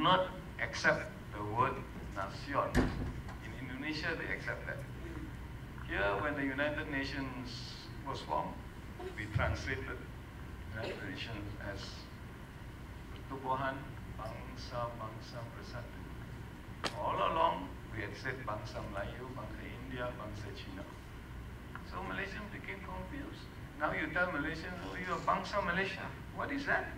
not accept the word nation. In Indonesia, they accept that. Here, when the United Nations was formed, we translated United Nations as Pertubuhan Bangsa-Bangsa Bersatu. All along, we had said Bangsa Melayu, Bangsa India, Bangsa Cina. So Malaysians became confused. Now you tell Malaysians, oh, you are Bangsa Malaysia. What is that?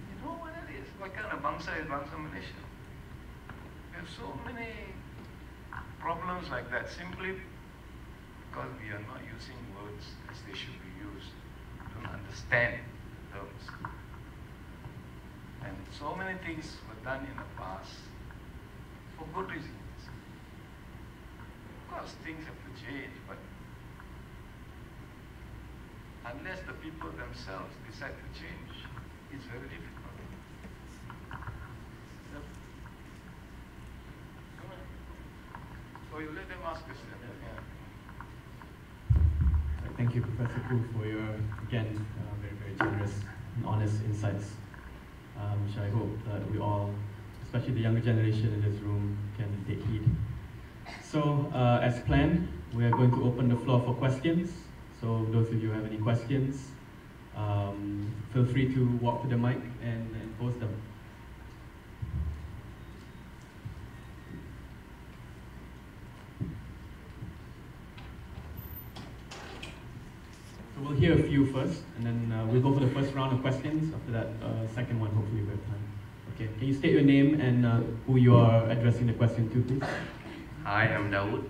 You know what that is? What kind of Bangsa is Bangsa Malaysia? We have so many problems like that simply because we are not using words as they should be used. We don't understand terms. And so many things were done in the past for good reasons. Of course, things have to change, but unless the people themselves decide to change, it's very difficult. Yep. So you let them ask questions. Yeah. Thank you, Professor Khoo, for your, again, very, very generous and honest insights, which I hope that we all, especially the younger generation in this room, can take heed. So, as planned, we are going to open the floor for questions. So those of you who have any questions, feel free to walk to the mic and pose them. So we'll hear a few first, and then we'll go for the first round of questions. After that, second one, hopefully we have time. Okay, can you state your name and who you are addressing the question to, please? Hi, I'm Dato.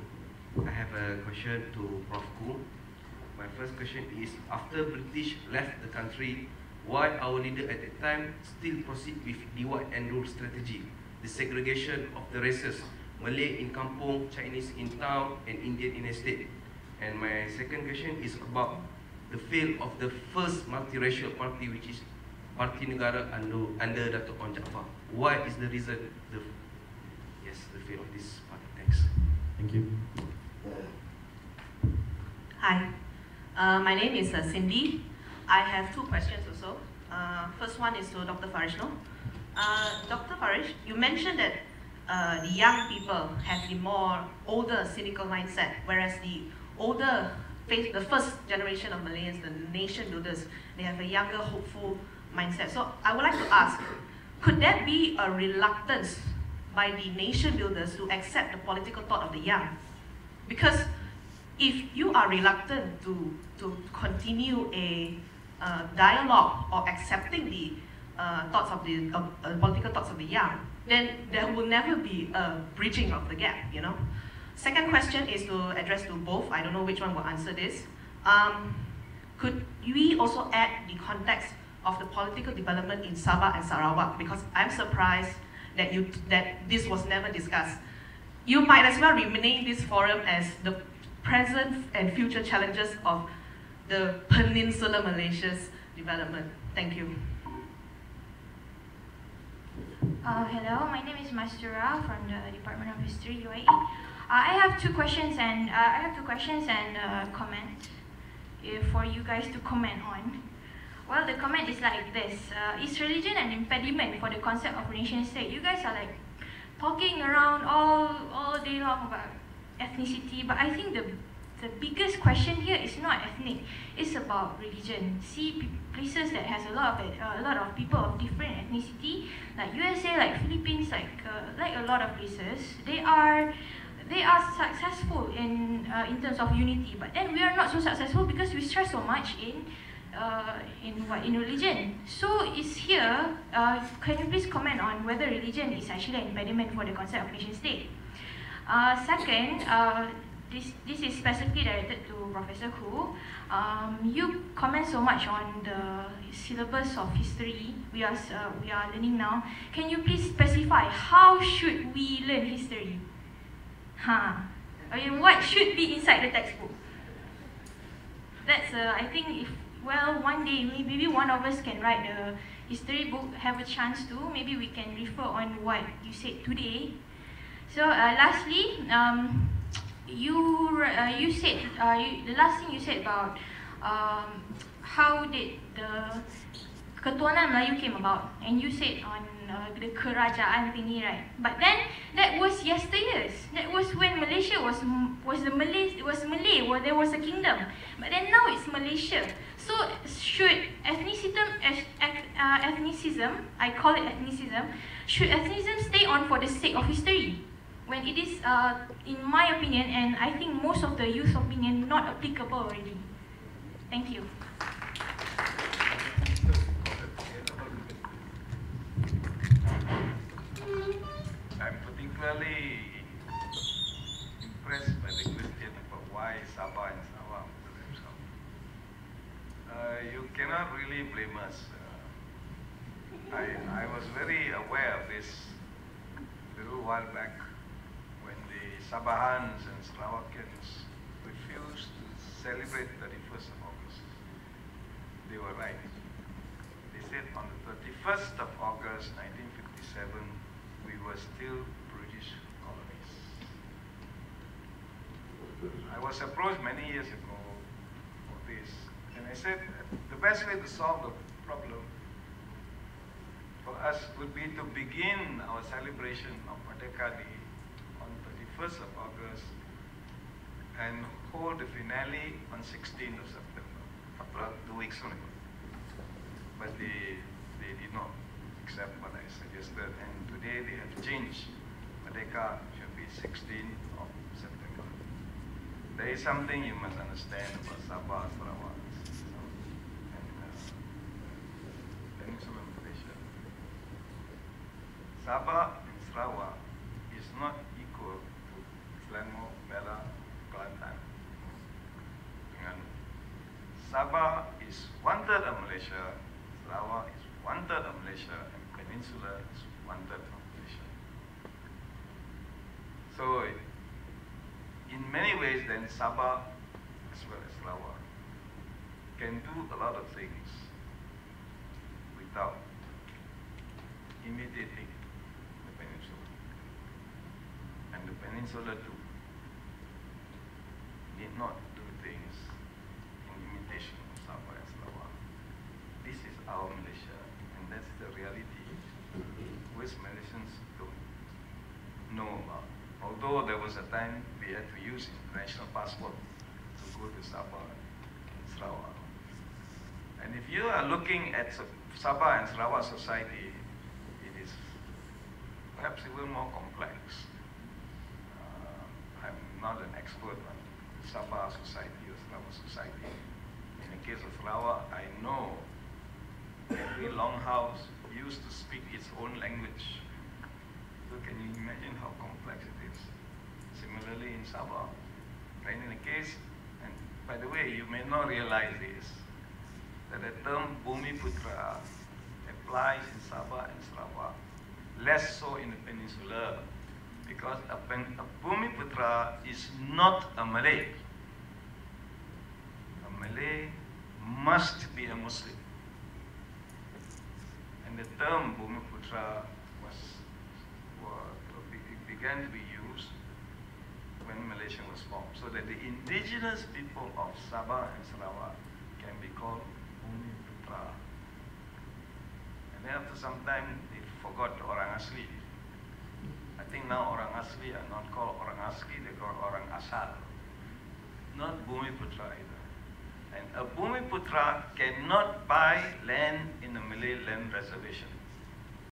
I have a question to Prof. Khoo. My first question is, after British left the country, why our leader at that time still proceed with divide and rule strategy, the segregation of the races, Malay in kampung, Chinese in town, and Indian in estate? And my second question is about the fail of the first multiracial party, which is Parti Negara under Dato Jaafar. Why is the reason the fail of this party? Thanks. Thank you. Hi. My name is Cindy. I have two questions also. First one is to Dr. Farish Noor. Dr. Farish, you mentioned that the young people have the more older, cynical mindset, whereas the older, the first generation of Malayans, the nation builders, they have a younger, hopeful mindset. So I would like to ask, could there be a reluctance by the nation builders to accept the political thought of the young? Because if you are reluctant to continue a dialogue or accepting the thoughts of the political thoughts of the young, then there will never be a bridging of the gap, you know. Second question is to address to both. I don't know which one will answer this. Could we also add the context of the political development in Sabah and Sarawak? Because I'm surprised that this was never discussed. You might as well rename this forum as the present and future challenges of the Peninsular Malaysia's development. Thank you. Hello, my name is Mastura from the Department of History, UAE. I have two questions and comments for you guys to comment on. Well, the comment is like this: is religion an impediment for the concept of nation state? You guys are like talking around all day long about ethnicity, but I think the biggest question here is not ethnic; it's about religion. See, places that has a lot of people of different ethnicity, like USA, like Philippines, like a lot of places, they are successful in terms of unity. But then we are not so successful because we stress so much in religion. So is here. Can you please comment on whether religion is actually an impediment for the concept of nation state? Second, this is specifically directed to Professor Khoo. You comment so much on the syllabus of history we are learning now. Can you please specify how should we learn history? I mean, what should be inside the textbook? That's I think if one day maybe one of us can write the history book, have a chance to. Maybe we can refer on what you said today. So lastly, you said the last thing you said about how did the Ketuanan Melayu came about, and you said on the kerajaan thingy, right? But then that was yesteryears. That was when Malaysia was Malay, where there was a kingdom. But then now it's Malaysia. So should ethnicism, I call it ethnicism, should ethnicism stay on for the sake of history? When it is, in my opinion, and I think most of the youth opinion, not applicable already. Thank you. I'm particularly impressed by the question about why Sabah and Sarawak put themselves. You cannot really blame us. I was very aware of this a little while back when the Sabahans and Sarawakans refused to celebrate 31st of August. They were right. They said on the 31st of August 1957, we were still British colonies. I was approached many years ago for this, and I said the best way to solve the problem for us would be to begin our celebration of Merdeka Day on 31st of August and hold the finale on 16th of September, after 2 weeks only. But they did not accept what I suggested, and today they have changed. Merdeka should be 16th of September. There is something you must understand about Sabah, Sarawak, and Peninsular Malaysia. Sabah and Sarawak is not equal to Selangor, Perak, Kelantan, Terengganu. Sabah is 1/3 of Malaysia, Sarawak is 1/3 of Malaysia, and Peninsula is 1/3 of Malaysia. So, in many ways, then Sabah as well as Sarawak can do a lot of things without imitating the Peninsula. And the Peninsula too need not do things in imitation of Sabah and Sarawak. This is our Malaysia, and that's the reality which Malaysians don't know about. Although there was a time we had to use international passport to go to Sabah and Sarawak. And if you are looking at Sabah and Sarawak society, it is perhaps even more complex. I'm not an expert on Sabah society or Sarawak society. In the case of Sarawak, I know every longhouse used to speak its own language. So can you imagine how complex it is? Similarly in Sabah, and in the case, and by the way, you may not realize this, that the term Bumiputra applies in Sabah and Sarawak, less so in the Peninsula, because a Bumiputra is not a Malay. A Malay must be a Muslim. And the term Bumiputra began to be used when Malaysia was formed, so that the indigenous people of Sabah and Sarawak can be called Bumiputra. And then after some time, they forgot Orang Asli. I think now Orang Asli are not called Orang Asli, they call Orang Asal. Not Bumiputra either. And a Bumiputra cannot buy land in the Malay land reservation.